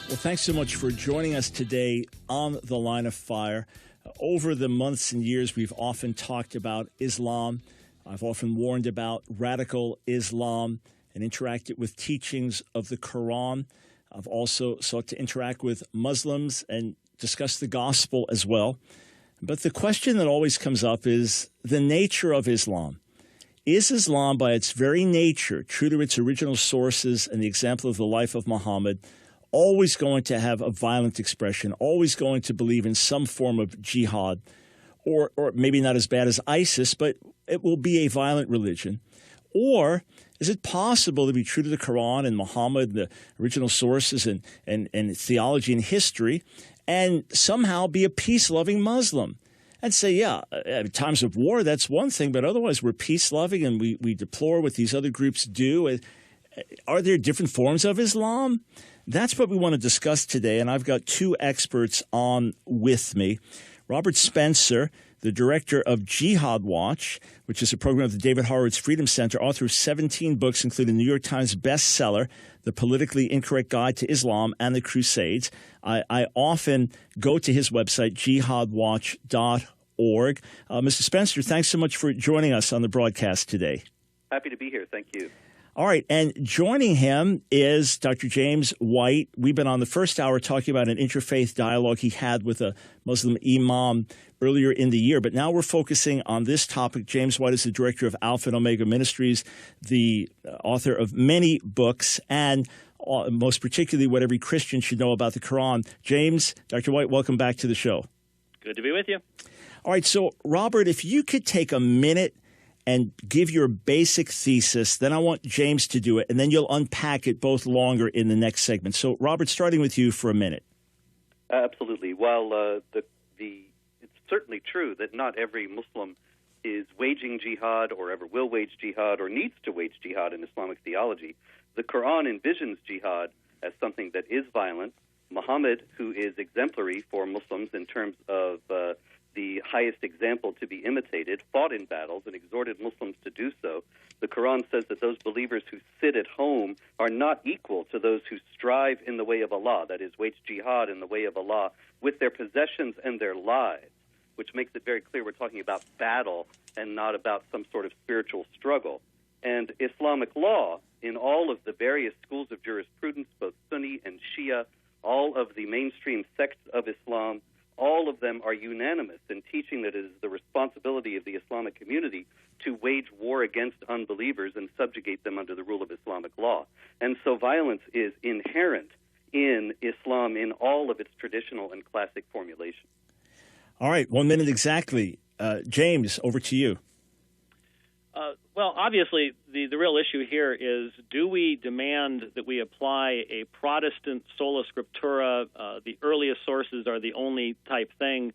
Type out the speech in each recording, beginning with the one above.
Well, thanks so much for joining us today on The Line of Fire. Over the months and years, we've often talked about Islam. I've often warned about radical Islam and interacted with teachings of the Quran. I've also sought to interact with Muslims and discuss the gospel as well. But the question that always comes up is the nature of Islam. Is Islam, by its very nature, true to its original sources and the example of the life of Muhammad, always going to have a violent expression, always going to believe in some form of jihad, or maybe not as bad as ISIS, but it will be a violent religion? Or is it possible to be true to the Quran and Muhammad, the original sources and theology and history, and somehow be a peace-loving Muslim? And say, yeah, at times of war, that's one thing, but otherwise we're peace-loving and we deplore what these other groups do. Are there different forms of Islam? That's what we want to discuss today, and I've got two experts on with me. Robert Spencer, the director of Jihad Watch, which is a program of the David Horowitz Freedom Center, author of 17 books, including the New York Times bestseller, The Politically Incorrect Guide to Islam and the Crusades. I often go to his website, jihadwatch.org. Mr. Spencer, thanks so much for joining us on the broadcast today. Happy to be here. Thank you. All right, and joining him is Dr. James White. We've been on the first hour talking about an interfaith dialogue he had with a Muslim imam earlier in the year, but now we're focusing on this topic. James White is the director of Alpha and Omega Ministries, the author of many books, and most particularly what every Christian should know about the Quran. James, Dr. White, welcome back to the show. Good to be with you. All right, so Robert, if you could take a minute and give your basic thesis, then I want James to do it, and then you'll unpack it both longer in the next segment. So, Robert, starting with you for a minute. Absolutely. While it's certainly true that not every Muslim is waging jihad or ever will wage jihad or needs to wage jihad in Islamic theology, the Quran envisions jihad as something that is violent. Muhammad, who is exemplary for Muslims in terms of the highest example to be imitated, fought in battles and exhorted Muslims to do so. The Quran says that those believers who sit at home are not equal to those who strive in the way of Allah, that is, wage jihad in the way of Allah, with their possessions and their lives, which makes it very clear we're talking about battle and not about some sort of spiritual struggle. And Islamic law, in all of the various schools of jurisprudence, both Sunni and Shia, all of the mainstream sects of Islam, all of them are unanimous in teaching that it is the responsibility of the Islamic community to wage war against unbelievers and subjugate them under the rule of Islamic law. And so violence is inherent in Islam in all of its traditional and classic formulations. All right, 1 minute exactly. James, over to you. Well, obviously, the real issue here is, do we demand that we apply a Protestant sola scriptura, the earliest sources are the only type thing,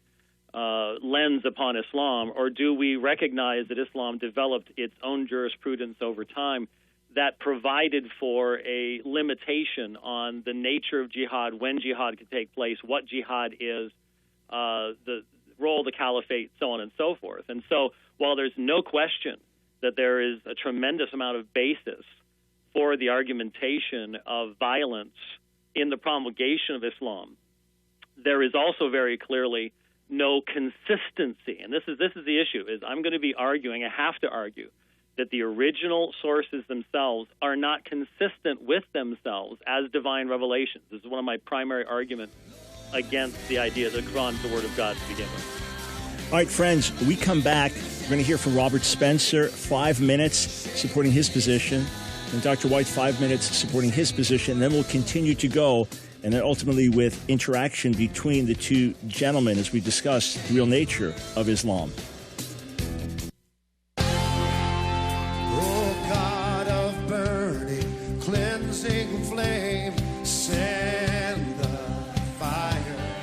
lens upon Islam, or do we recognize that Islam developed its own jurisprudence over time that provided for a limitation on the nature of jihad, when jihad could take place, what jihad is, the role of the caliphate, so on and so forth. And so while there's no question that there is a tremendous amount of basis for the argumentation of violence in the promulgation of Islam, there is also very clearly no consistency. And this is the issue, is I'm going to be arguing, I have to argue, that the original sources themselves are not consistent with themselves as divine revelations. This is one of my primary arguments against the idea that the Quran is the Word of God to begin with. All right, friends, we come back. We're going to hear from Robert Spencer, 5 minutes supporting his position, and Dr. White, 5 minutes supporting his position. And then we'll continue to go, and then ultimately with interaction between the two gentlemen as we discuss the real nature of Islam. Oh, God of burning, cleansing flame, send the fire.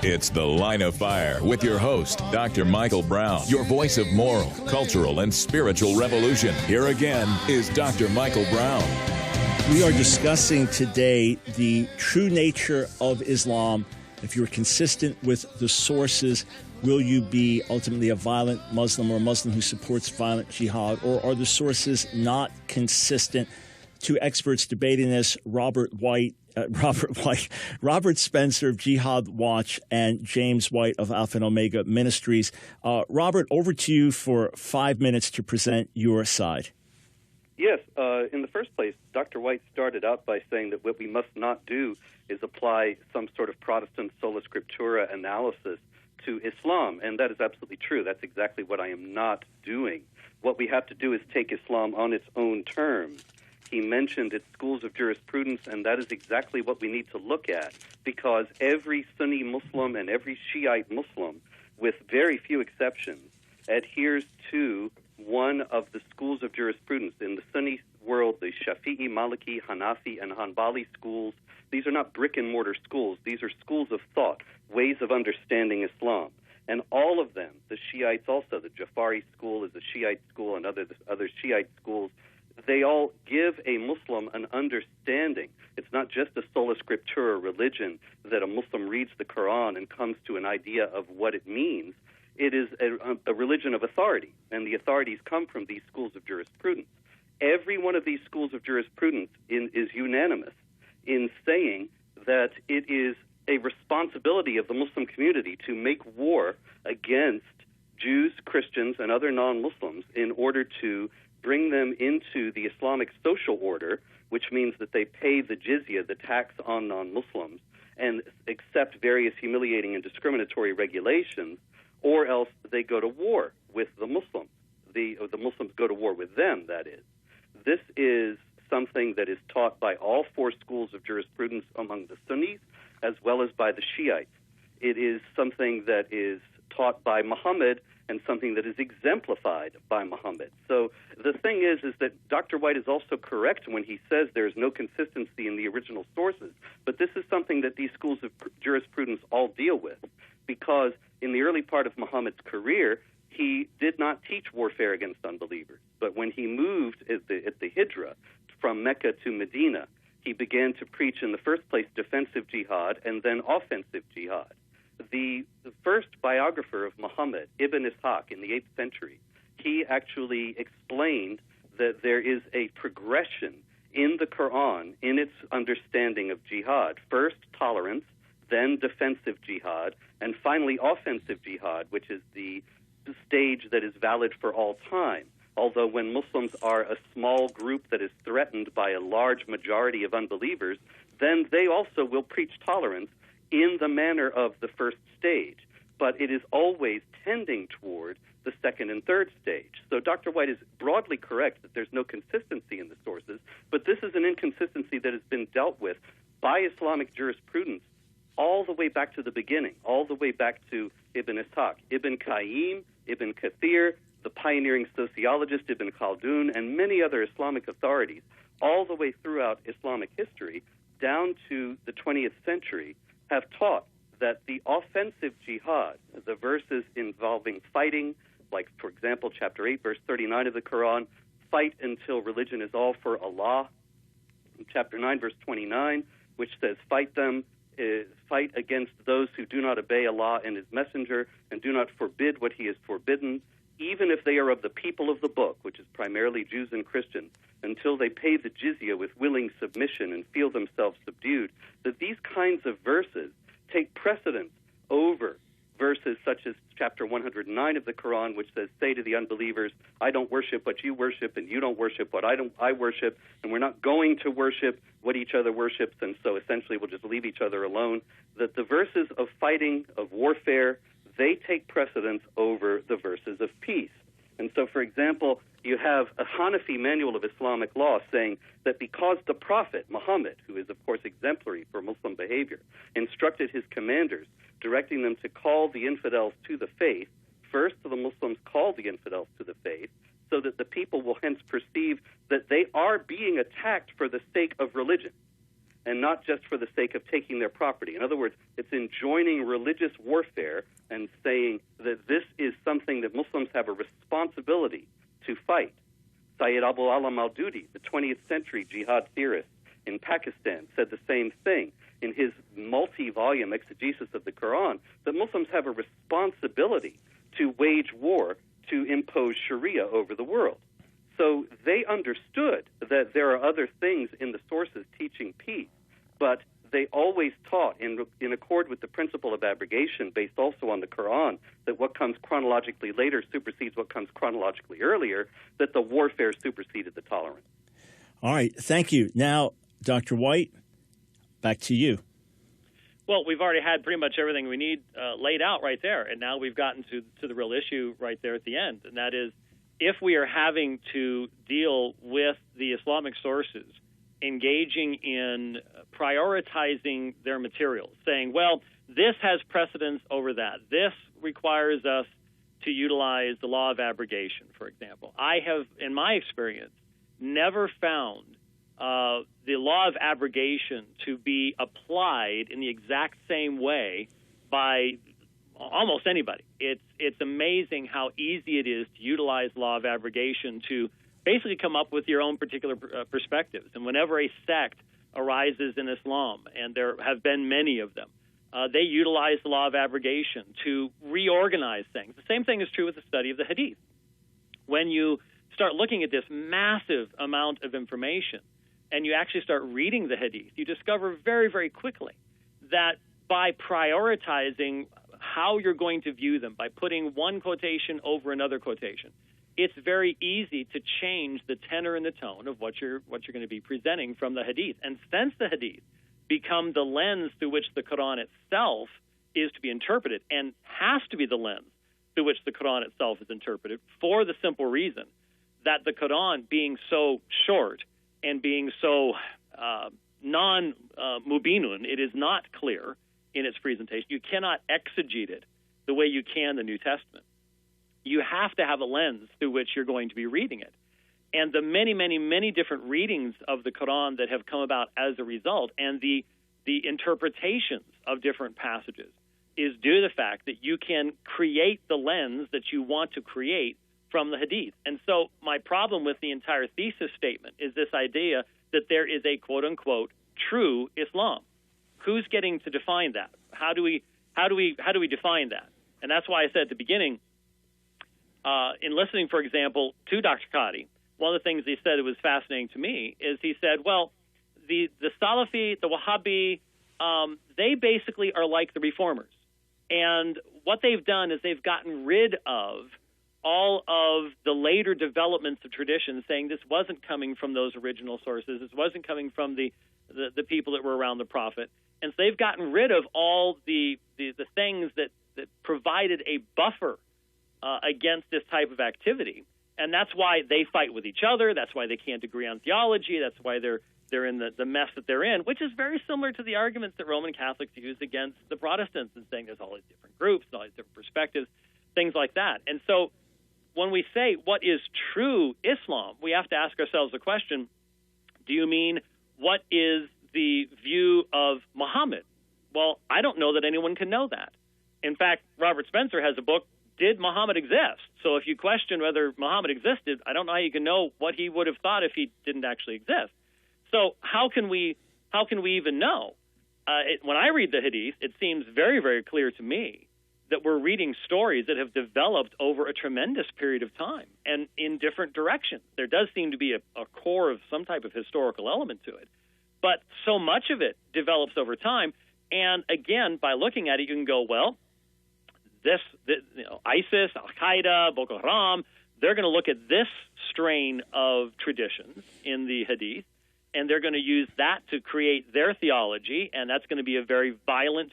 It's The Line of Fire with your host, Dr. Michael Brown, your voice of moral, cultural, and spiritual revolution. Here again is Dr. Michael Brown. We are discussing today the true nature of Islam. If you're consistent with the sources, will you be ultimately a violent Muslim or a Muslim who supports violent jihad? Or are the sources not consistent? Two experts debating this, Robert White, Robert Spencer of Jihad Watch, and James White of Alpha and Omega Ministries. Robert, over to you for 5 minutes to present your side. Yes. In the first place, Dr. White started out by saying that what we must not do is apply some sort of Protestant sola scriptura analysis to Islam, and that is absolutely true. That's exactly what I am not doing. What we have to do is take Islam on its own terms. He mentioned its schools of jurisprudence, and that is exactly what we need to look at, because every Sunni Muslim and every Shiite Muslim, with very few exceptions, adheres to one of the schools of jurisprudence. In the Sunni world, the Shafi'i, Maliki, Hanafi, and Hanbali schools, these are not brick-and-mortar schools. These are schools of thought, ways of understanding Islam. And all of them, the Shiites also, the Jafari school is a Shiite school, and other Shiite schools, they all give a Muslim an understanding. It's not just a sola scriptura religion that a Muslim reads the Quran and comes to an idea of what it means. It is a religion of authority, and the authorities come from these schools of jurisprudence. Every one of these schools of jurisprudence is unanimous in saying that it is a responsibility of the Muslim community to make war against Jews, Christians, and other non-Muslims in order to bring them into the Islamic social order, which means that they pay the jizya, the tax on non-Muslims, and accept various humiliating and discriminatory regulations, or else they go to war with the Muslims. The Muslims go to war with them, that is. This is something that is taught by all four schools of jurisprudence among the Sunnis, as well as by the Shiites. It is something that is taught by Muhammad and something that is exemplified by Muhammad. So the thing is that Dr. White is also correct when he says there is no consistency in the original sources, but this is something that these schools of jurisprudence all deal with, because in the early part of Muhammad's career, he did not teach warfare against unbelievers. But when he moved at the Hijrah from Mecca to Medina, he began to preach in the first place defensive jihad and then offensive jihad. The first biographer of Muhammad, Ibn Ishaq, in the 8th century, he actually explained that there is a progression in the Quran in its understanding of jihad. First, tolerance, then defensive jihad, and finally offensive jihad, which is the stage that is valid for all time. Although when Muslims are a small group that is threatened by a large majority of unbelievers, then they also will preach tolerance in the manner of the first stage. But it is always tending toward the second and third stage. So Dr. White is broadly correct that there's no consistency in the sources, but this is an inconsistency that has been dealt with by Islamic jurisprudence all the way back to the beginning, all the way back to Ibn Ishaq, Ibn Qayyim, Ibn Kathir, the pioneering sociologist Ibn Khaldun, and many other Islamic authorities, all the way throughout Islamic history, down to the 20th century, have taught that the offensive jihad, the verses involving fighting, like, for example, chapter 8, verse 39 of the Quran, fight until religion is all for Allah. Chapter 9, verse 29, which says, fight against those who do not obey Allah and His Messenger and do not forbid what He has forbidden, even if they are of the people of the book, which is primarily Jews and Christians, until they pay the jizya with willing submission and feel themselves subdued, that these kinds of verses take precedence over verses such as chapter 109 of the Quran, which says, say to the unbelievers, I don't worship what you worship, and you don't worship what I worship, and we're not going to worship what each other worships, and so essentially we'll just leave each other alone. That the verses of fighting, of warfare, they take precedence over the verses of peace. And so, for example, you have a Hanafi manual of Islamic law saying that because the Prophet, Muhammad, who is, of course, exemplary for Muslim behavior, instructed his commanders, directing them to call the infidels to the faith, first the Muslims call the infidels to the faith, so that the people will hence perceive that they are being attacked for the sake of religion, and not just for the sake of taking their property. In other words, it's enjoining religious warfare and saying that this is something that Muslims have a responsibility to fight. Sayyid Abu Alam al-Dudi, the 20th century jihad theorist in Pakistan, said the same thing in his multi-volume exegesis of the Quran, that Muslims have a responsibility to wage war to impose Sharia over the world. So they understood that there are other things in the sources teaching peace, but they always taught, in accord with the principle of abrogation, based also on the Quran, that what comes chronologically later supersedes what comes chronologically earlier, that the warfare superseded the tolerance. All right. Thank you. Now, Dr. White, back to you. Well, we've already had pretty much everything we need laid out right there, and now we've gotten to the real issue right there at the end, and that is, if we are having to deal with the Islamic sources engaging in prioritizing their materials, saying, well, this has precedence over that. This requires us to utilize the law of abrogation, for example. I have, in my experience, never found the law of abrogation to be applied in the exact same way by almost anybody. It's amazing how easy it is to utilize law of abrogation to basically come up with your own particular perspectives. And whenever a sect arises in Islam, and there have been many of them, they utilize the law of abrogation to reorganize things. The same thing is true with the study of the Hadith. When you start looking at this massive amount of information and you actually start reading the Hadith, you discover very, very quickly that by prioritizing how you're going to view them, by putting one quotation over another quotation, it's very easy to change the tenor and the tone of what you're going to be presenting from the Hadith. And since the Hadith become the lens through which the Quran itself is to be interpreted, and has to be the lens through which the Quran itself is interpreted, for the simple reason that the Quran, being so short and being so non-mubinun, it is not clear in its presentation. You cannot exegete it the way you can the New Testament. You have to have a lens through which you're going to be reading it. And the many, many, many different readings of the Quran that have come about as a result, and the interpretations of different passages, is due to the fact that you can create the lens that you want to create from the Hadith. And so my problem with the entire thesis statement is this idea that there is a quote-unquote true Islam. Who's getting to define that? How do we define that? And that's why I said at the beginning, in listening, for example, to Dr. Qadi, one of the things he said that was fascinating to me is he said, well, the Salafi, the Wahhabi, they basically are like the Reformers. And what they've done is they've gotten rid of all of the later developments of tradition, saying this wasn't coming from those original sources, this wasn't coming from the people that were around the Prophet. And so they've gotten rid of all the things that provided a buffer against this type of activity. And that's why they fight with each other. That's why they can't agree on theology. That's why they're in the mess that they're in, which is very similar to the arguments that Roman Catholics use against the Protestants, and saying there's all these different groups, all these different perspectives, things like that. And so when we say what is true Islam, we have to ask ourselves the question, do you mean what is the view of Muhammad? Well, I don't know that anyone can know that. In fact, Robert Spencer has a book, Did Muhammad Exist? So if you question whether Muhammad existed, I don't know how you can know what he would have thought if he didn't actually exist. So how can we even know? When I read the Hadith, it seems very, very clear to me that we're reading stories that have developed over a tremendous period of time and in different directions. There does seem to be a core of some type of historical element to it, but so much of it develops over time. And again, by looking at it, you can go, well, ISIS, Al-Qaeda, Boko Haram, they're going to look at this strain of traditions in the Hadith, and they're going to use that to create their theology, and that's going to be a very violent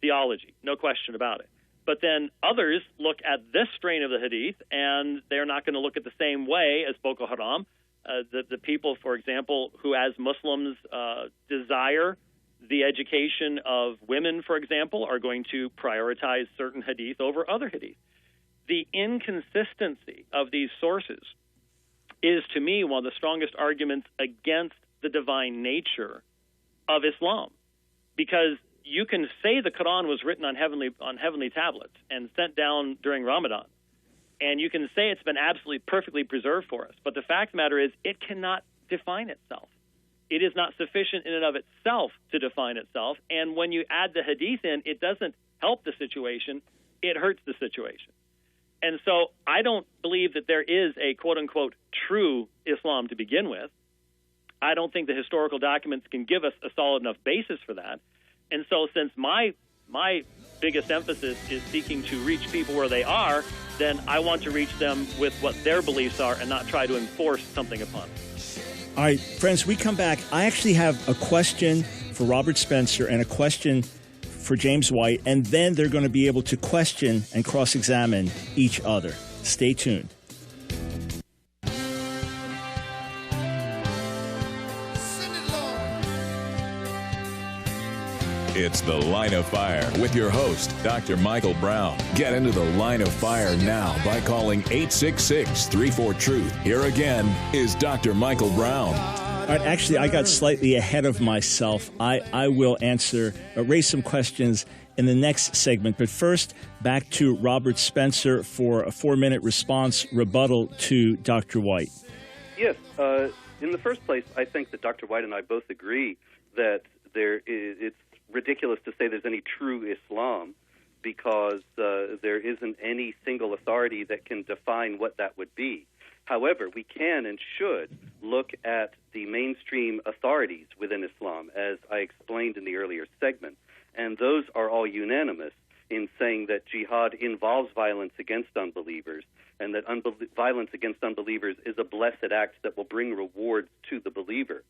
theology, no question about it. But then others look at this strain of the Hadith, and they're not going to look at the same way as Boko Haram. The people, for example, who as Muslims desire the education of women, for example, are going to prioritize certain Hadith over other Hadith. The inconsistency of these sources is, to me, one of the strongest arguments against the divine nature of Islam, because you can say the Quran was written on heavenly tablets and sent down during Ramadan, and you can say it's been absolutely perfectly preserved for us, but the fact of the matter is it cannot define itself. It is not sufficient in and of itself to define itself, and when you add the Hadith in, it doesn't help the situation, it hurts the situation. And so I don't believe that there is a quote-unquote true Islam to begin with. I don't think the historical documents can give us a solid enough basis for that. And so since my biggest emphasis is seeking to reach people where they are, then I want to reach them with what their beliefs are and not try to enforce something upon them. All right, friends, we come back. I actually have a question for Robert Spencer and a question for James White, and then they're going to be able to question and cross-examine each other. Stay tuned. It's The Line of Fire with your host, Dr. Michael Brown. Get into the Line of Fire now by calling 866-34-TRUTH. Here again is Dr. Michael Brown. All right, actually, I got slightly ahead of myself. I will raise some questions in the next segment. But first, back to Robert Spencer for a 4-minute response rebuttal to Dr. White. Yes. In the first place, I think that Dr. White and I both agree that it's ridiculous to say there's any true Islam because there isn't any single authority that can define what that would be. However, we can and should look at the mainstream authorities within Islam, as I explained in the earlier segment, and those are all unanimous in saying that jihad involves violence against unbelievers and that violence against unbelievers is a blessed act that will bring rewards to the believer.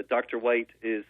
Dr. White is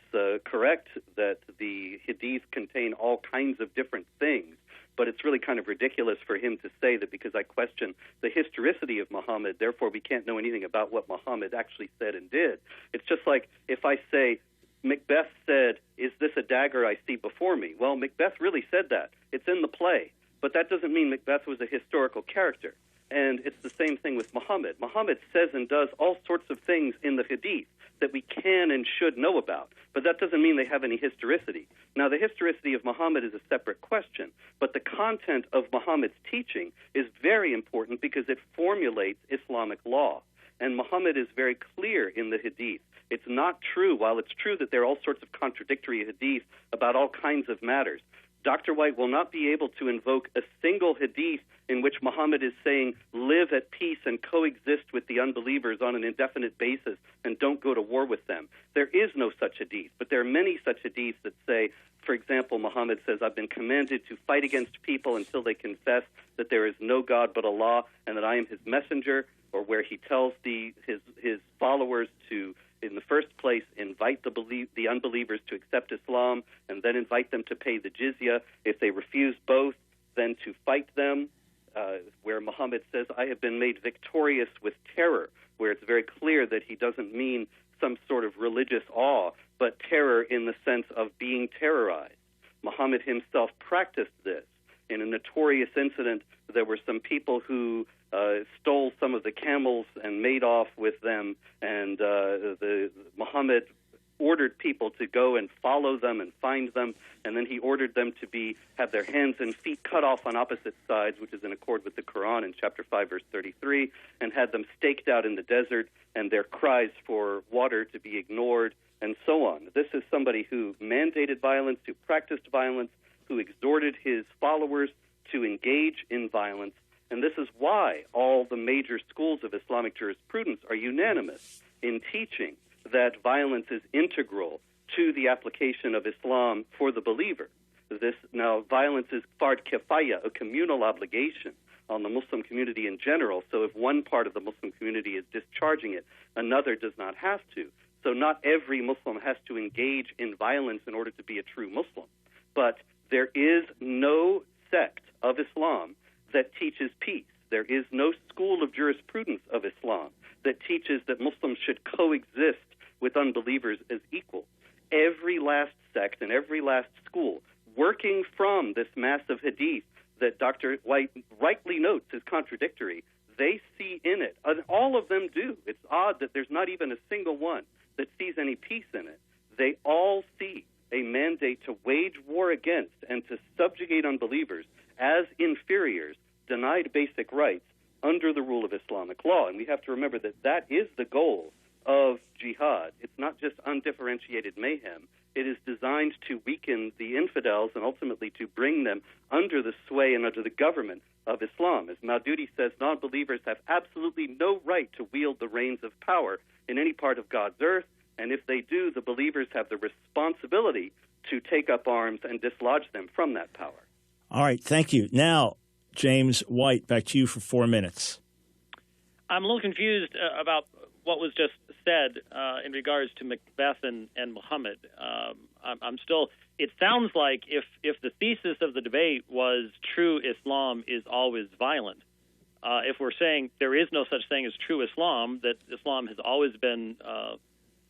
correct that the Hadith contain all kinds of different things, but it's really kind of ridiculous for him to say that because I question the historicity of Muhammad, therefore we can't know anything about what Muhammad actually said and did. It's just like if I say, Macbeth said, "Is this a dagger I see before me?" Well, Macbeth really said that. It's in the play, but that doesn't mean Macbeth was a historical character. And it's the same thing with Muhammad. Muhammad says and does all sorts of things in the Hadith that we can and should know about, but that doesn't mean they have any historicity. Now, the historicity of Muhammad is a separate question, but the content of Muhammad's teaching is very important because it formulates Islamic law. And Muhammad is very clear in the Hadith. It's not true, while it's true that there are all sorts of contradictory Hadith about all kinds of matters, Dr. White will not be able to invoke a single Hadith in which Muhammad is saying, live at peace and coexist with the unbelievers on an indefinite basis and don't go to war with them. There is no such Hadith, but there are many such Hadiths that say, for example, Muhammad says, I've been commanded to fight against people until they confess that there is no God but Allah and that I am his messenger, or where he tells his followers to, in the first place, invite the unbelievers to accept Islam and then invite them to pay the jizya. If they refuse both, then to fight them, where Muhammad says, I have been made victorious with terror, where it's very clear that he doesn't mean some sort of religious awe, but terror in the sense of being terrorized. Muhammad himself practiced this. In a notorious incident, there were some people who stole some of the camels and made off with them, and Muhammad ordered people to go and follow them and find them, and then he ordered them to have their hands and feet cut off on opposite sides, which is in accord with the Quran in chapter 5, verse 33, and had them staked out in the desert, and their cries for water to be ignored, and so on. This is somebody who mandated violence, who practiced violence, who exhorted his followers to engage in violence, and this is why all the major schools of Islamic jurisprudence are unanimous in teaching that violence is integral to the application of Islam for the believer. Now, violence is fard kifaya, a communal obligation on the Muslim community in general, so if one part of the Muslim community is discharging it, another does not have to. So not every Muslim has to engage in violence in order to be a true Muslim. But there is no sect of Islam that teaches peace. There is no school of jurisprudence of Islam that teaches that Muslims should coexist with unbelievers as equal. Every last sect and every last school, working from this massive hadith that Dr. White rightly notes is contradictory, they see in it, and all of them do. It's odd that there's not even a single one that sees any peace in it. They all see a mandate to wage war against and to subjugate unbelievers as inferiors, denied basic rights under the rule of Islamic law. And we have to remember that that is the goal of jihad. It's not just undifferentiated mayhem. It is designed to weaken the infidels and ultimately to bring them under the sway and under the government of Islam. As Maududi says, non-believers have absolutely no right to wield the reins of power in any part of God's earth, And if they do, the believers have the responsibility to take up arms and dislodge them from that power. All right, thank you. Now, James White, back to you for 4 minutes. I'm a little confused about what was just said in regards to Macbeth and Muhammad. I'm still. It sounds like if the thesis of the debate was true Islam is always violent, if we're saying there is no such thing as true Islam, that Islam has always been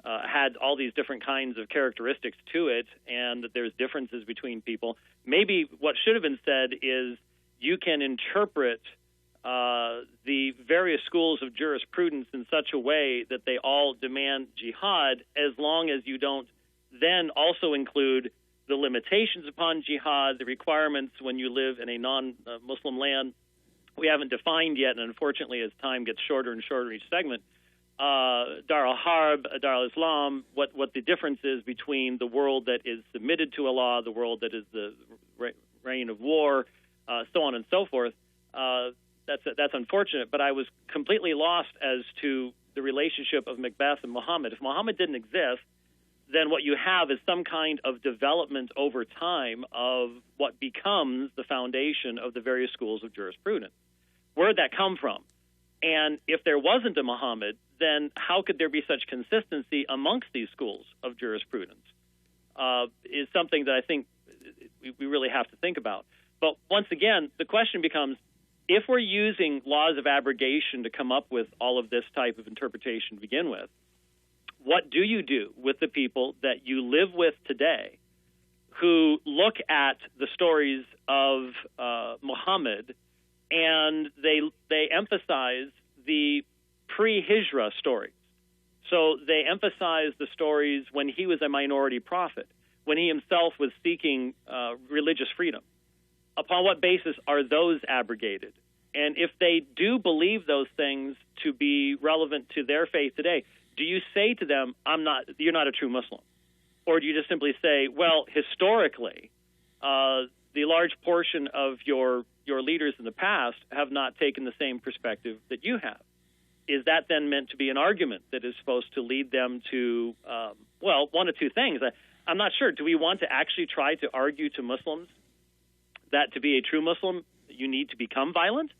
had all these different kinds of characteristics to it, and that there's differences between people, maybe what should have been said is you can interpret the various schools of jurisprudence in such a way that they all demand jihad, as long as you don't then also include the limitations upon jihad, the requirements when you live in a non-Muslim land. We haven't defined yet, and unfortunately, as time gets shorter and shorter each segment, Dar al-Harb, Dar al-Islam, what the difference is between the world that is submitted to Allah, the world that is the reign of war, so on and so forth. That's unfortunate, but I was completely lost as to the relationship of Macbeth and Muhammad. If Muhammad didn't exist, then what you have is some kind of development over time of what becomes the foundation of the various schools of jurisprudence. Where did that come from? And if there wasn't a Muhammad, then how could there be such consistency amongst these schools of jurisprudence? Is something that I think we really have to think about. But once again, the question becomes, if we're using laws of abrogation to come up with all of this type of interpretation to begin with, what do you do with the people that you live with today who look at the stories of Muhammad and they emphasize the pre-Hijra stories? So they emphasize the stories when he was a minority prophet, when he himself was seeking religious freedom. Upon what basis are those abrogated? And if they do believe those things to be relevant to their faith today, do you say to them, you're not a true Muslim? Or do you just simply say, well, historically, the large portion of your leaders in the past have not taken the same perspective that you have? Is that then meant to be an argument that is supposed to lead them to, one of two things? I'm not sure. Do we want to actually try to argue to Muslims that to be a true Muslim, you need to become violent?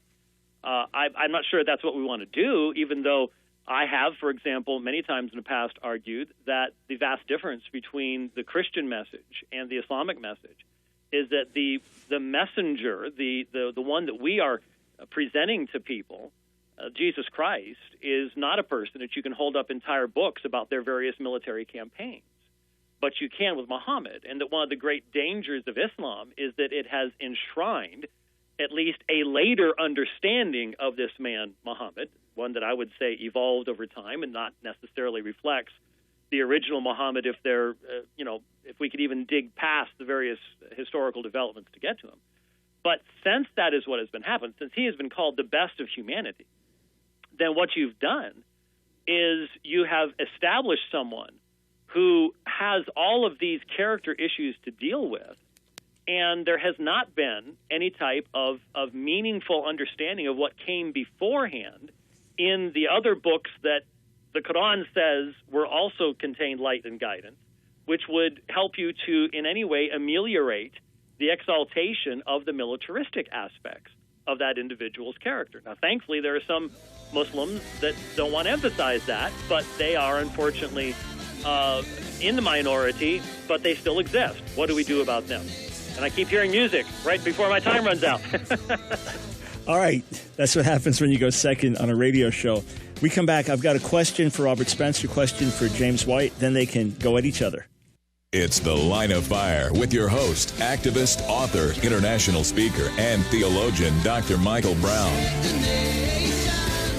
I'm not sure that's what we want to do, even though I have, for example, many times in the past argued that the vast difference between the Christian message and the Islamic message is that the messenger, the one that we are presenting to people, Jesus Christ, is not a person that you can hold up entire books about their various military campaigns. But you can with Muhammad, and that one of the great dangers of Islam is that it has enshrined at least a later understanding of this man, Muhammad, one that I would say evolved over time and not necessarily reflects the original Muhammad if they're, if we could even dig past the various historical developments to get to him. But since that is what has been happening, since he has been called the best of humanity, then what you've done is you have established someone who has all of these character issues to deal with, and there has not been any type of meaningful understanding of what came beforehand in the other books that the Quran says were also contained light and guidance, which would help you to in any way ameliorate the exaltation of the militaristic aspects of that individual's character. Now, thankfully, there are some Muslims that don't want to emphasize that, but they are unfortunately in the minority, but they still exist. What do we do about them? And I keep hearing music right before my time runs out. All right. That's what happens when you go second on a radio show. We come back. I've got a question for Robert Spencer, a question for James White. Then they can go at each other. It's The Line of Fire with your host, activist, author, international speaker, and theologian, Dr. Michael Brown.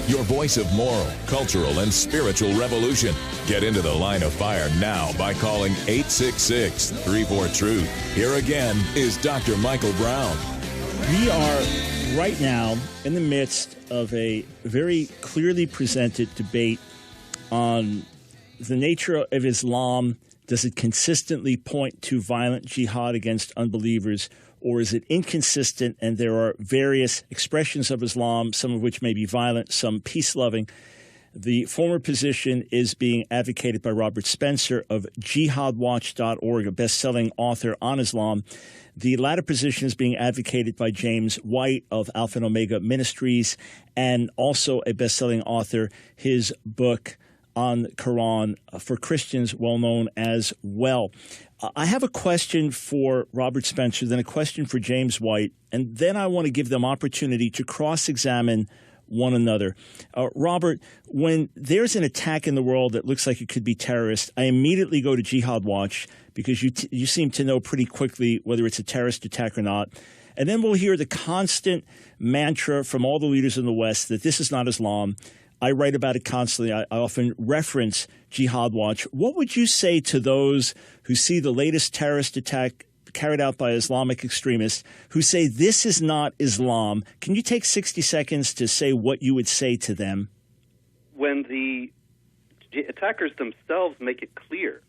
Your voice of moral, cultural, and spiritual revolution. Get into The Line of Fire now by calling 866-34-TRUTH. Here again is Dr. Michael Brown. We are right now in the midst of a very clearly presented debate on the nature of Islam. Does it consistently point to violent jihad against unbelievers, or is it inconsistent and there are various expressions of Islam, some of which may be violent, some peace-loving? The former position is being advocated by Robert Spencer of jihadwatch.org, a best-selling author on Islam. The latter position is being advocated by James White of Alpha and Omega Ministries, and also a best-selling author. His book on Quran for Christians, well known as well. I have a question for Robert Spencer, then a question for James White, and then I want to give them opportunity to cross-examine one another. Robert, when there's an attack in the world that looks like it could be terrorist, I immediately go to Jihad Watch because you seem to know pretty quickly whether it's a terrorist attack or not. And then we'll hear the constant mantra from all the leaders in the West that this is not Islam. I write about it constantly. I often reference Jihad Watch. What would you say to those who see the latest terrorist attack carried out by Islamic extremists who say this is not Islam? Can you take 60 seconds to say what you would say to them? When the attackers themselves make it clear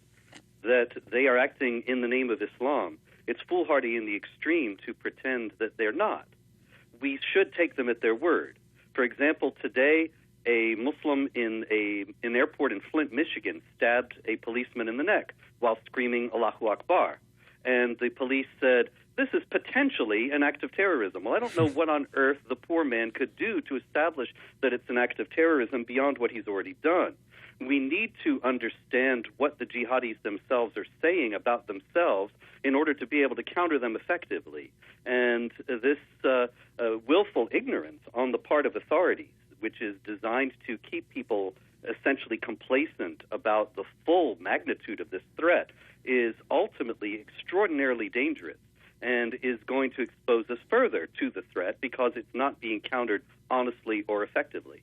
that they are acting in the name of Islam, it's foolhardy in the extreme to pretend that they're not. We should take them at their word. For example, today, a Muslim in an airport in Flint, Michigan, stabbed a policeman in the neck while screaming Allahu Akbar. And the police said, this is potentially an act of terrorism. Well, I don't know what on earth the poor man could do to establish that it's an act of terrorism beyond what he's already done. We need to understand what the jihadis themselves are saying about themselves in order to be able to counter them effectively. And this willful ignorance on the part of authorities, which is designed to keep people essentially complacent about the full magnitude of this threat, is ultimately extraordinarily dangerous and is going to expose us further to the threat because it's not being countered honestly or effectively.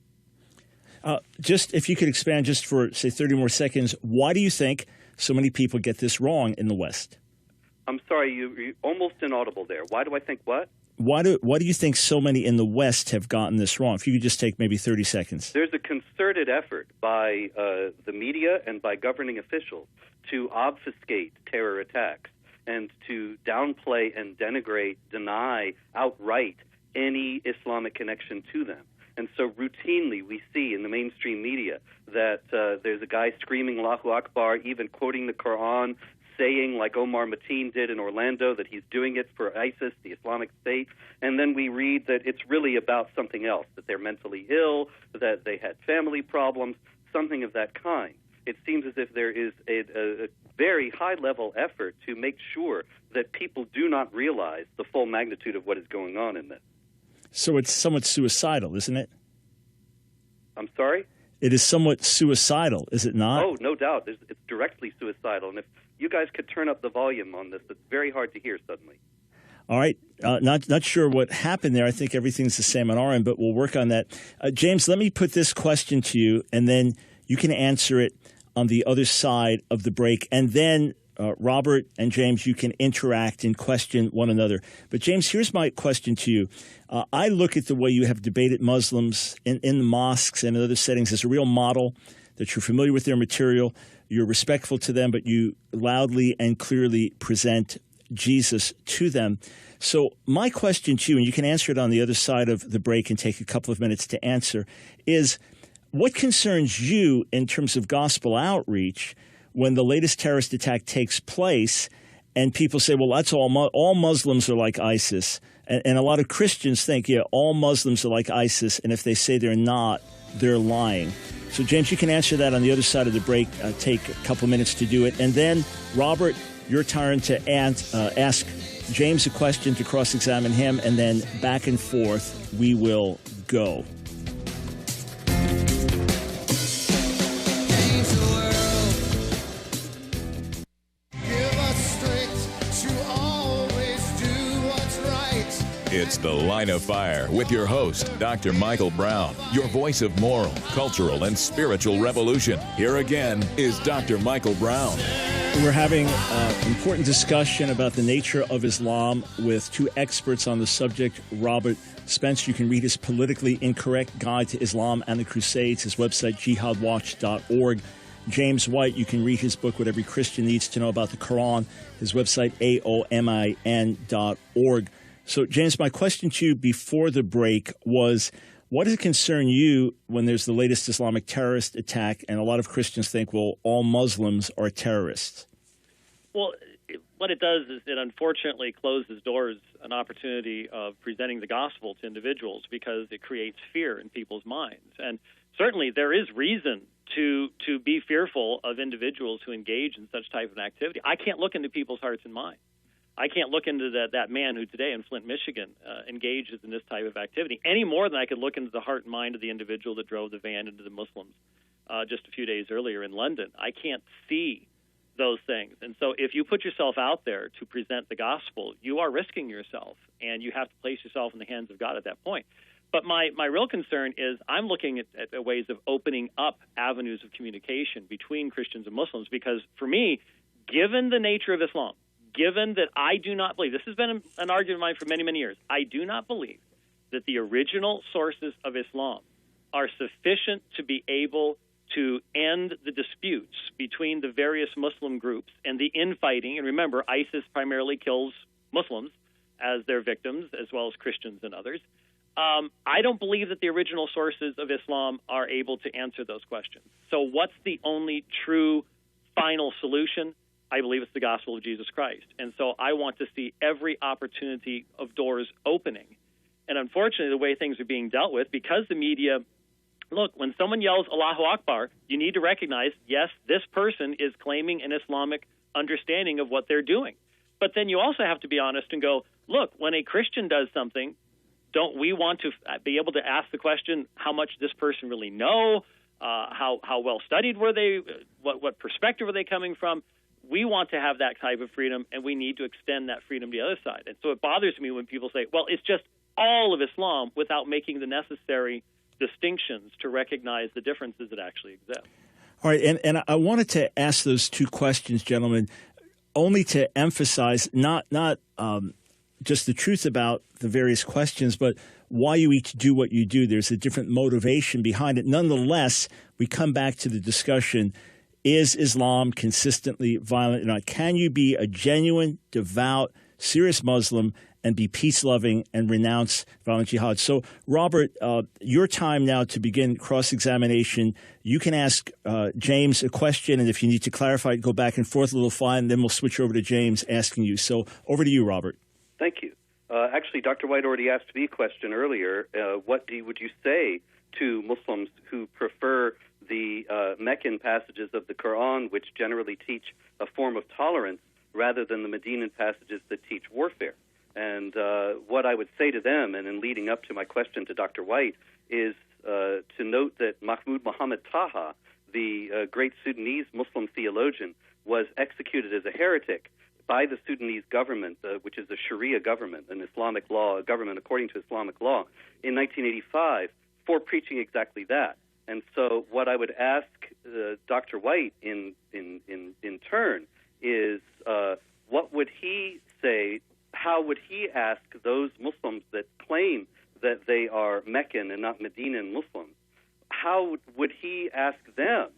Just if you could expand just for, say, 30 more seconds, why do you think so many people get this wrong in the West? I'm sorry, you're almost inaudible there. Why do I think what? Why do you think so many in the West have gotten this wrong? If you could just take maybe 30 seconds. There's a concerted effort by the media and by governing officials to obfuscate terror attacks and to downplay and denigrate, deny outright any Islamic connection to them. And so routinely we see in the mainstream media that there's a guy screaming Allahu Akbar, even quoting the Quran, saying, like Omar Mateen did in Orlando, that he's doing it for ISIS, the Islamic State, and then we read that it's really about something else, that they're mentally ill, that they had family problems, something of that kind. It seems as if there is a very high-level effort to make sure that people do not realize the full magnitude of what is going on in this. So it's somewhat suicidal, isn't it? I'm sorry? It is somewhat suicidal, is it not? Oh, no doubt. It's directly suicidal. And if you guys could turn up the volume on this, it's very hard to hear suddenly. All right. Not sure what happened there. I think everything's the same on our end, but we'll work on that. James, let me put this question to you, and then you can answer it on the other side of the break. And then, Robert and James, you can interact and question one another. But, James, here's my question to you. I look at the way you have debated Muslims in the mosques and in other settings as a real model, that you're familiar with their material, you're respectful to them, but you loudly and clearly present Jesus to them. So my question to you, and you can answer it on the other side of the break and take a couple of minutes to answer, is what concerns you in terms of gospel outreach when the latest terrorist attack takes place and people say, well, that's all Muslims are like ISIS. And a lot of Christians think, yeah, all Muslims are like ISIS, and if they say they're not, they're lying. So, James, you can answer that on the other side of the break. Take a couple minutes to do it. And then, Robert, your turn to ask James a question, to cross-examine him, and then back and forth we will go. It's The Line of Fire with your host, Dr. Michael Brown, your voice of moral, cultural, and spiritual revolution. Here again is Dr. Michael Brown. We're having an important discussion about the nature of Islam with two experts on the subject. Robert Spencer, you can read his Politically Incorrect Guide to Islam and the Crusades, his website, jihadwatch.org. James White, you can read his book, What Every Christian Needs to Know About the Quran, his website, aomin.org. So, James, my question to you before the break was, What does it concern you when there's the latest Islamic terrorist attack, and a lot of Christians think, well, all Muslims are terrorists? Well, what it does is it unfortunately closes doors an opportunity of presenting the gospel to individuals because it creates fear in people's minds. And certainly there is reason to be fearful of individuals who engage in such type of activity. I can't look into people's hearts and minds. I can't look into that man who today in Flint, Michigan, engages in this type of activity any more than I could look into the heart and mind of the individual that drove the van into the Muslims just a few days earlier in London. I can't see those things. And so if you put yourself out there to present the gospel, you are risking yourself, and you have to place yourself in the hands of God at that point. But my real concern is I'm looking at ways of opening up avenues of communication between Christians and Muslims, because for me, given the nature of Islam, given that I do not believe, this has been an argument of mine for many, many years, I do not believe that the original sources of Islam are sufficient to be able to end the disputes between the various Muslim groups and the infighting. And remember, ISIS primarily kills Muslims as their victims, as well as Christians and others. I don't believe that the original sources of Islam are able to answer those questions. So what's the only true final solution? I believe it's the gospel of Jesus Christ. And so I want to see every opportunity of doors opening. And unfortunately, the way things are being dealt with, because the media, look, when someone yells Allahu Akbar, you need to recognize, yes, this person is claiming an Islamic understanding of what they're doing. But then you also have to be honest and go, look, when a Christian does something, don't we want to be able to ask the question, how much does this person really know? How well studied were they? What perspective are they coming from? We want to have that type of freedom, and we need to extend that freedom to the other side. And so it bothers me when people say, well, it's just all of Islam, without making the necessary distinctions to recognize the differences that actually exist. All right, and I wanted to ask those two questions, gentlemen, only to emphasize not just the truth about the various questions, but why you each do what you do. There's a different motivation behind it. Nonetheless, we come back to the discussion, is Islam consistently violent or not? Can you be a genuine, devout, serious Muslim and be peace-loving and renounce violent jihad? So, Robert, your time now to begin cross-examination. You can ask James a question, and if you need to clarify it, go back and forth a little fine, then we'll switch over to James asking you. So, over to you, Robert. Thank you. Actually, Dr. White already asked me a question earlier. What would you say to Muslims who prefer the Meccan passages of the Quran, which generally teach a form of tolerance, rather than the Medinan passages that teach warfare? And what I would say to them, and in leading up to my question to Dr. White, is to note that Mahmoud Muhammad Taha, the great Sudanese Muslim theologian, was executed as a heretic by the Sudanese government, which is a Sharia government, an Islamic law, a government according to Islamic law, in 1985 for preaching exactly that. And so what I would ask Dr. White in turn is what would he say, how would he ask those Muslims that claim that they are Meccan and not Medinan Muslims, how would he ask them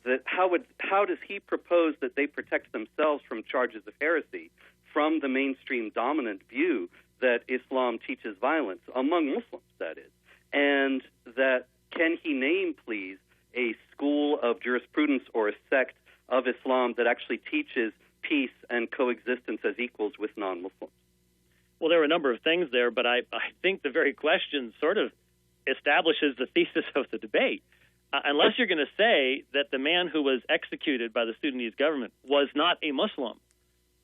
that how does he propose that they protect themselves from charges of heresy from the mainstream dominant view that Islam teaches violence among Muslims, that is? And that can he name, please, a school of jurisprudence or a sect of Islam that actually teaches peace and coexistence as equals with non-Muslims? Well, there are a number of things there, but I think the very question sort of establishes the thesis of the debate. Unless you're going to say that the man who was executed by the Sudanese government was not a Muslim,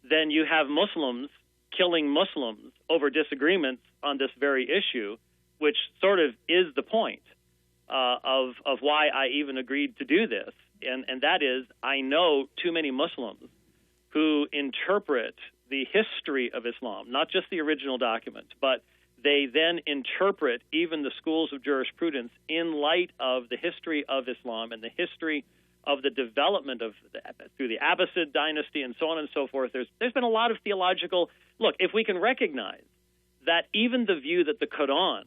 then you have Muslims killing Muslims over disagreements on this very issue, which sort of is the point of why I even agreed to do this. And that is, I know too many Muslims who interpret the history of Islam, not just the original document, but they then interpret even the schools of jurisprudence in light of the history of Islam and the history of the development of through the Abbasid dynasty and so on and so forth. There's been a lot of theological look. If we can recognize that even the view that the Quran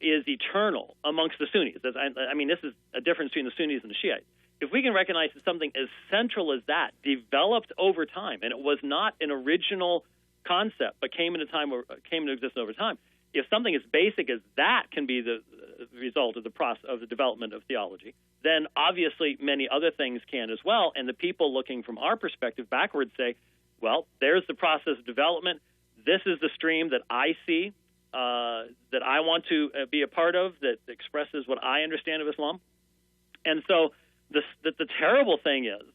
is eternal amongst the Sunnis, I mean, this is a difference between the Sunnis and the Shiites. If we can recognize that something as central as that developed over time, and it was not an original concept, but came into existence over time, if something as basic as that can be the result of the process of the development of theology, then obviously many other things can as well. And the people looking from our perspective backwards say, well, there's the process of development. This is the stream that I see, that I want to be a part of, that expresses what I understand of Islam. And so the terrible thing is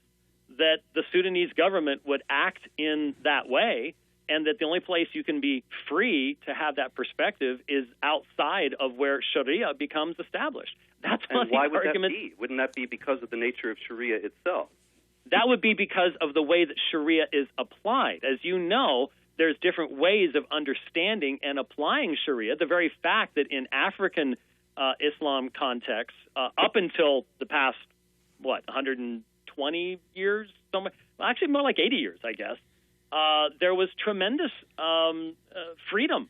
that the Sudanese government would act in that way, and that the only place you can be free to have that perspective is outside of where Sharia becomes established. That's one of the arguments. And why would that be? Wouldn't that be because of the nature of Sharia itself? That would be because of the way that Sharia is applied. As you know, there's different ways of understanding and applying Sharia. The very fact that in African Islam contexts, up until the past, 120 years? Somewhere, well, actually more like 80 years, I guess. There was tremendous freedom,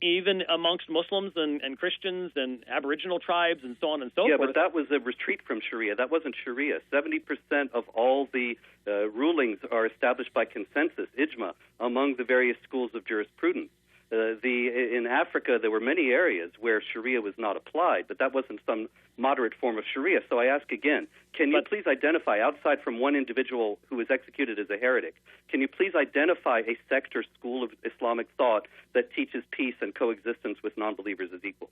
even amongst Muslims and Christians and Aboriginal tribes and so on and so forth. Yeah, but that was a retreat from Sharia. That wasn't Sharia. 70% of all the rulings are established by consensus, ijma, among the various schools of jurisprudence. In Africa, there were many areas where Sharia was not applied, but that wasn't some moderate form of Sharia. So I ask again, can you please identify, outside from one individual who was executed as a heretic, can you please identify a sect or school of Islamic thought that teaches peace and coexistence with non-believers as equal?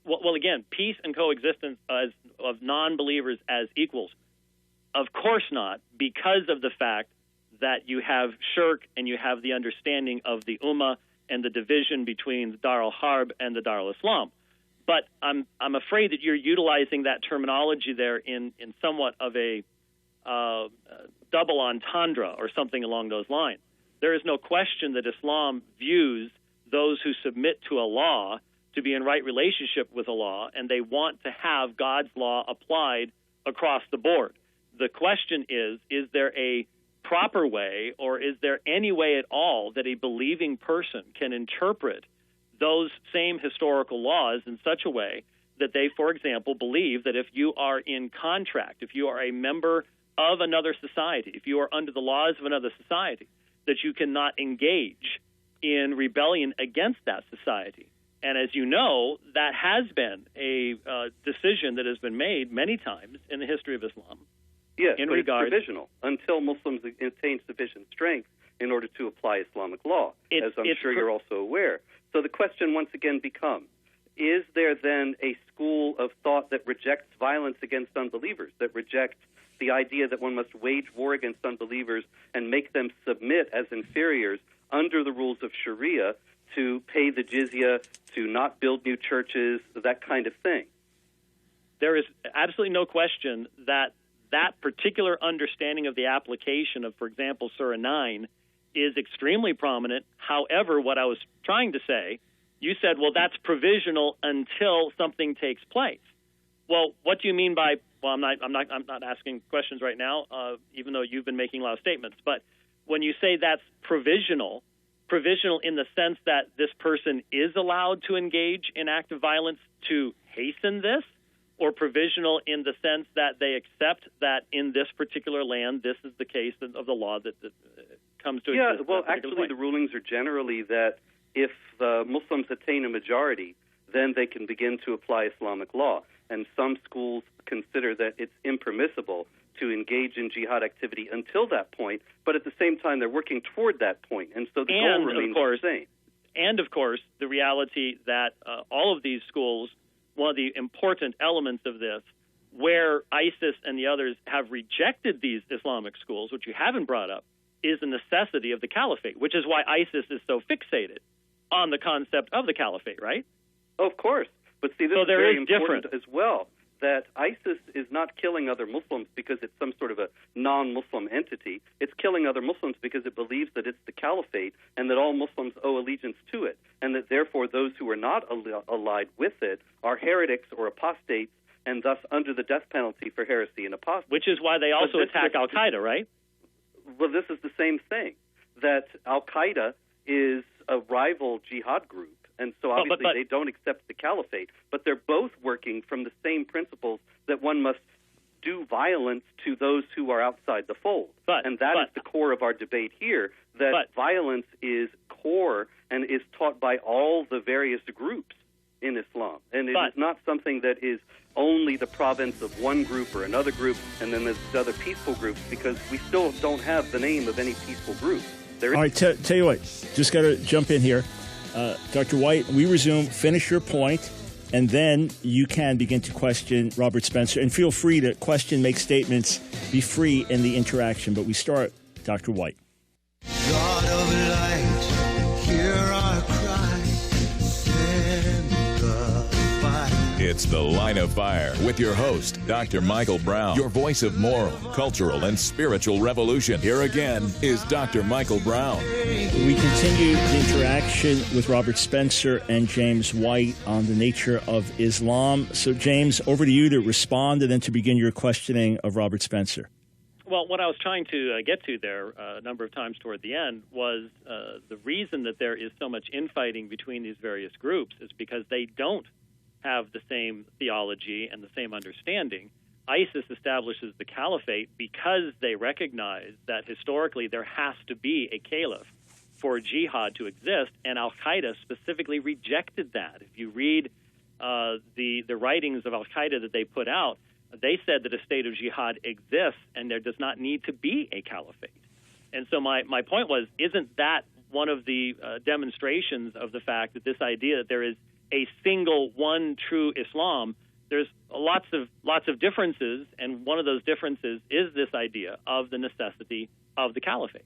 Well, again, peace and coexistence of non-believers as equals. Of course not, because of the fact that you have shirk and you have the understanding of the Ummah and the division between the Dar al-Harb and the Dar al-Islam. But I'm afraid that you're utilizing that terminology there in somewhat of a double entendre or something along those lines. There is no question that Islam views those who submit to Allah to be in right relationship with Allah, and they want to have God's law applied across the board. The question is there a proper way, or is there any way at all that a believing person can interpret those same historical laws in such a way that they, for example, believe that if you are in contract, if you are a member of another society, if you are under the laws of another society, that you cannot engage in rebellion against that society. And as you know, that has been a decision that has been made many times in the history of Islam. Yes, but it's provisional until Muslims attain sufficient strength in order to apply Islamic law, as I'm sure you're also aware. So the question once again becomes, is there then a school of thought that rejects violence against unbelievers, that rejects the idea that one must wage war against unbelievers and make them submit as inferiors under the rules of Sharia to pay the jizya, to not build new churches, that kind of thing? There is absolutely no question that that particular understanding of the application of, for example, Surah 9 is extremely prominent. However, what I was trying to say, you said, well, that's provisional until something takes place. Well, what do you mean by, well, I'm not asking questions right now, even though you've been making a lot of statements, but when you say that's provisional in the sense that this person is allowed to engage in active violence to hasten this, or provisional in the sense that they accept that in this particular land, this is the case of the law that comes to exist? Yeah, well, actually, the rulings are generally that if Muslims attain a majority, then they can begin to apply Islamic law. And some schools consider that it's impermissible to engage in jihad activity until that point, but at the same time, they're working toward that point. And so the goal remains the same. And, of course, the reality that all of these schools, one of the important elements of this, where ISIS and the others have rejected these Islamic schools, which you haven't brought up, is the necessity of the caliphate, which is why ISIS is so fixated on the concept of the caliphate, right? Of course. But see, this is very important as well, that ISIS is not killing other Muslims because it's some sort of a non-Muslim entity. It's killing other Muslims because it believes that it's the caliphate and that all Muslims owe allegiance to it, and that therefore those who are not allied with it are heretics or apostates, and thus under the death penalty for heresy and apostasy. Which is why they also attack al-Qaeda, right? Well, this is the same thing, that al-Qaeda is a rival jihad group. And so obviously they don't accept the caliphate, but they're both working from the same principles, that one must do violence to those who are outside the fold. And that is the core of our debate here, that violence is core and is taught by all the various groups in Islam. And it is not something that is only the province of one group or another group, and then there's other peaceful groups, because we still don't have the name of any peaceful group. All right, tell you what, just got to jump in here. Dr. White, we resume, finish your point, and then you can begin to question Robert Spencer. And feel free to question, make statements, be free in the interaction. But we start, Dr. White. God of light, hear our cry, send the fire. It's The Line of Fire with your host, Dr. Michael Brown, your voice of moral, cultural, and spiritual revolution. Here again is Dr. Michael Brown. We continue the interaction with Robert Spencer and James White on the nature of Islam. So, James, over to you to respond and then to begin your questioning of Robert Spencer. Well, what I was trying to get to there a number of times toward the end was the reason that there is so much infighting between these various groups is because they don't have the same theology and the same understanding. ISIS establishes the caliphate because they recognize that historically there has to be a caliph for jihad to exist, and Al-Qaeda specifically rejected that. If you read the writings of Al-Qaeda that they put out, they said that a state of jihad exists and there does not need to be a caliphate. And so my point was, isn't that one of the demonstrations of the fact that this idea that there is a single, one true Islam, there's lots of differences, and one of those differences is this idea of the necessity of the caliphate.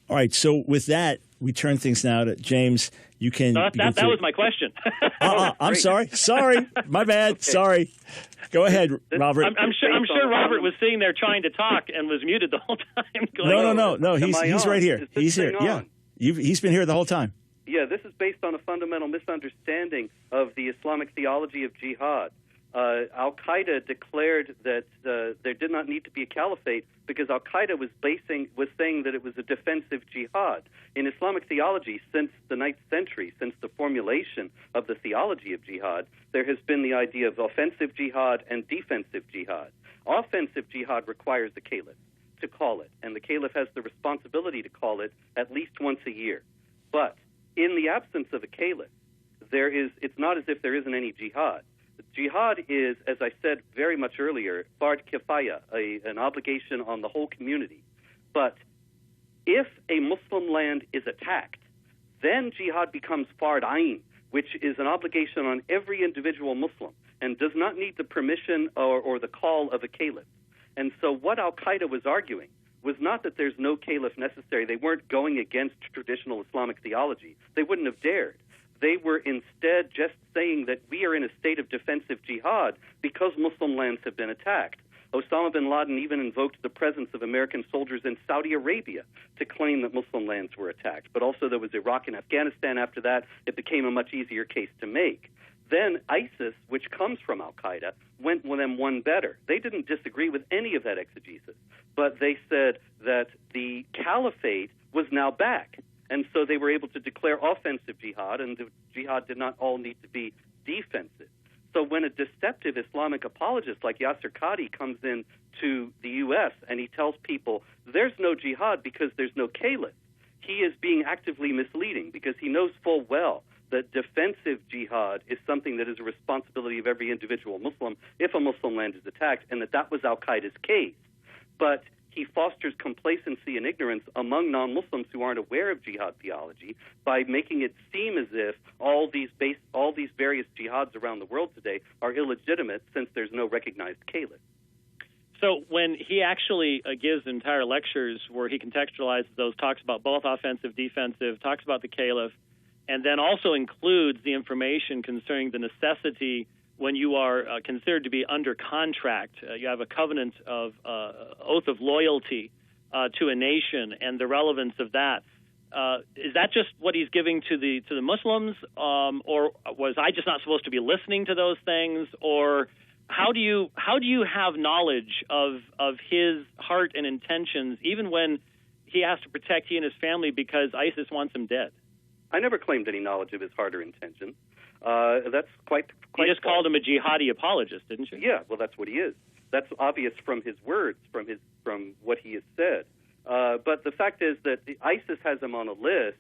All right, so with that, we turn things now to James. You can. That was my question. I'm sorry, my bad. Okay. Sorry. Go ahead, Robert. I'm sure Robert was sitting there trying to talk and was muted the whole time. No. He's right here. He's here. Yeah, he's been here the whole time. Yeah, this is based on a fundamental misunderstanding of the Islamic theology of jihad. Al-Qaeda declared that there did not need to be a caliphate because Al-Qaeda was saying that it was a defensive jihad. In Islamic theology, since the 9th century, since the formulation of the theology of jihad, there has been the idea of offensive jihad and defensive jihad. Offensive jihad requires the caliph to call it, and the caliph has the responsibility to call it at least once a year. But in the absence of a caliph, it's not as if there isn't any jihad. Jihad is, as I said very much earlier, fard kifaya, an obligation on the whole community. But if a Muslim land is attacked, then jihad becomes fard ayn, which is an obligation on every individual Muslim and does not need the permission or the call of a caliph. And so what Al-Qaeda was arguing was not that there's no caliph necessary. They weren't going against traditional Islamic theology. They wouldn't have dared. They were instead just saying that we are in a state of defensive jihad because Muslim lands have been attacked. Osama bin Laden even invoked the presence of American soldiers in Saudi Arabia to claim that Muslim lands were attacked. But also there was Iraq and Afghanistan after that. It became a much easier case to make. Then ISIS, which comes from Al-Qaeda, went with them one better. They didn't disagree with any of that exegesis, but they said that the caliphate was now back. And so they were able to declare offensive jihad, and the jihad did not all need to be defensive. So when a deceptive Islamic apologist like Yasser Qadi comes in to the U.S. and he tells people there's no jihad because there's no caliph, he is being actively misleading because he knows full well that defensive jihad is something that is a responsibility of every individual Muslim if a Muslim land is attacked, and that was Al-Qaeda's case. But he fosters complacency and ignorance among non-Muslims who aren't aware of jihad theology by making it seem as if all these various jihads around the world today are illegitimate since there's no recognized caliph. So when he actually gives entire lectures where he contextualizes those, talks about both offensive, defensive, talks about the caliph, and then also includes the information concerning the necessity when you are considered to be under contract, you have a covenant of oath of loyalty to a nation, and the relevance of that. Is that just what he's giving to the Muslims, or was I just not supposed to be listening to those things, or how do you have knowledge of his heart and intentions, even when he has to protect he and his family because ISIS wants him dead? I never claimed any knowledge of his heart or intention. That's quite. You just called him a jihadi apologist, didn't you? Yeah, well, that's what he is. That's obvious from his words, from what he has said. But the fact is that ISIS has him on a list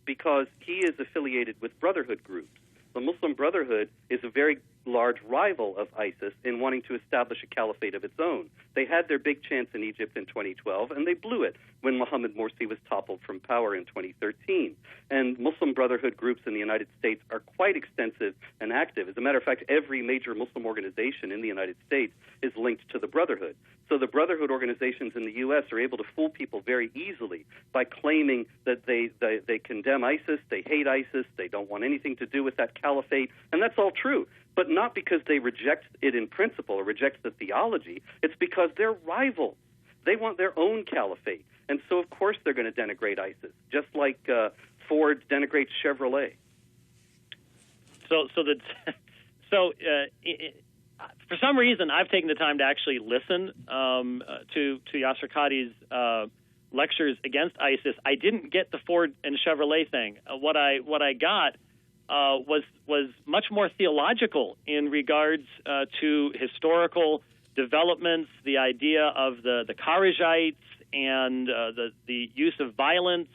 because he is affiliated with Brotherhood groups. The Muslim Brotherhood is a very large rival of ISIS in wanting to establish a caliphate of its own. They had their big chance in Egypt in 2012, and they blew it when Mohammed Morsi was toppled from power in 2013. And Muslim Brotherhood groups in the United States are quite extensive and active. As a matter of fact, every major Muslim organization in the United States is linked to the Brotherhood. So the Brotherhood organizations in the U.S. are able to fool people very easily by claiming that they condemn ISIS, they hate ISIS, they don't want anything to do with that caliphate, and that's all true. But not because they reject it in principle or reject the theology. It's because they're rivals. They want their own caliphate. And so, of course, they're going to denigrate ISIS, just like Ford denigrates Chevrolet. For some reason, I've taken the time to actually listen to Yasir Qadhi's lectures against ISIS. I didn't get the Ford and Chevrolet thing. What I got was much more theological in regards to historical developments, the idea of the Kharijites and the use of violence,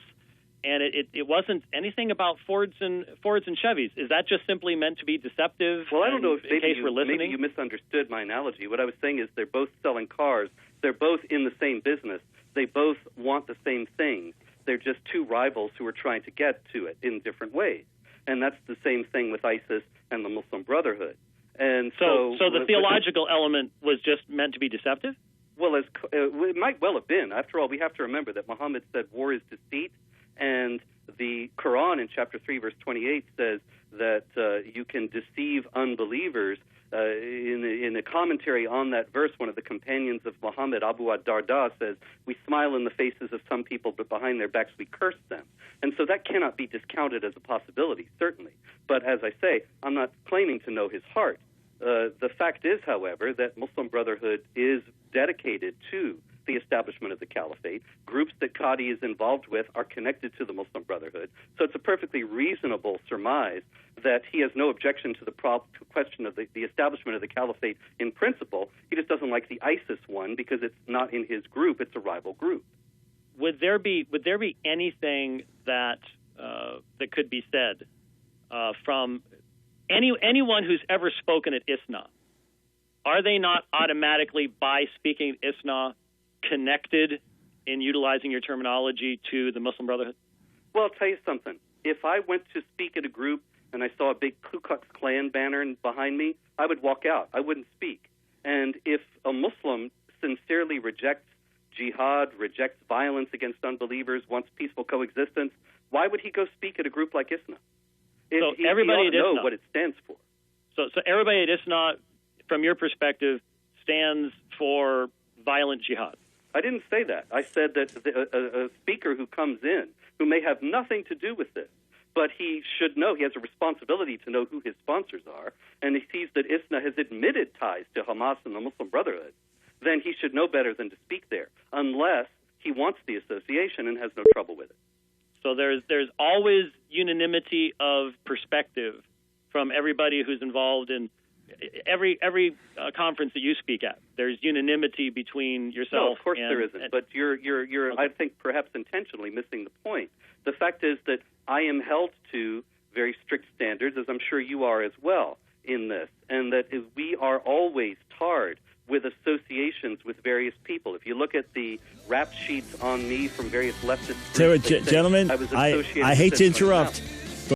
and it wasn't anything about Fords and Chevys. Is that just simply meant to be deceptive? Well, I don't know if maybe you misunderstood my analogy. What I was saying is they're both selling cars. They're both in the same business. They both want the same thing. They're just two rivals who are trying to get to it in different ways. And that's the same thing with ISIS and the Muslim Brotherhood. And so the theological element was just meant to be deceptive? Well, it might well have been. After all, we have to remember that Muhammad said war is deceit, and the Quran in chapter 3, verse 28 says that you can deceive unbelievers. In a commentary on that verse, one of the companions of Muhammad, Abu ad-Darda, says, "We smile in the faces of some people, but behind their backs we curse them." And so that cannot be discounted as a possibility, certainly. But as I say, I'm not claiming to know his heart. The fact is, however, that Muslim Brotherhood is dedicated to the establishment of the caliphate. Groups that Qadhi is involved with are connected to the Muslim Brotherhood. So it's a perfectly reasonable surmise that he has no objection to the question of the establishment of the caliphate in principle. He just doesn't like the ISIS one because it's not in his group, it's a rival group. Would there be anything that could be said from anyone who's ever spoken at ISNA? Are they not automatically, by speaking at ISNA, connected, in utilizing your terminology, to the Muslim Brotherhood? Well, I'll tell you something. If I went to speak at a group and I saw a big Ku Klux Klan banner behind me, I would walk out. I wouldn't speak. And if a Muslim sincerely rejects jihad, rejects violence against unbelievers, wants peaceful coexistence, why would he go speak at a group like ISNA? So he everybody ought to know what it stands for. So everybody at ISNA, from your perspective, stands for violent jihad. I didn't say that. I said that a speaker who comes in, who may have nothing to do with this, but he should know, he has a responsibility to know who his sponsors are, and he sees that ISNA has admitted ties to Hamas and the Muslim Brotherhood, then he should know better than to speak there, unless he wants the association and has no trouble with it. So there's always unanimity of perspective from everybody who's involved in every conference that you speak at. There's unanimity between yourself. No, of course there isn't. But you're okay. I think perhaps intentionally missing the point. The fact is that I am held to very strict standards, as I'm sure you are as well, in this, and that we are always tarred with associations with various people. If you look at the rap sheets on me from various leftist groups, Gentlemen, I hate to interrupt.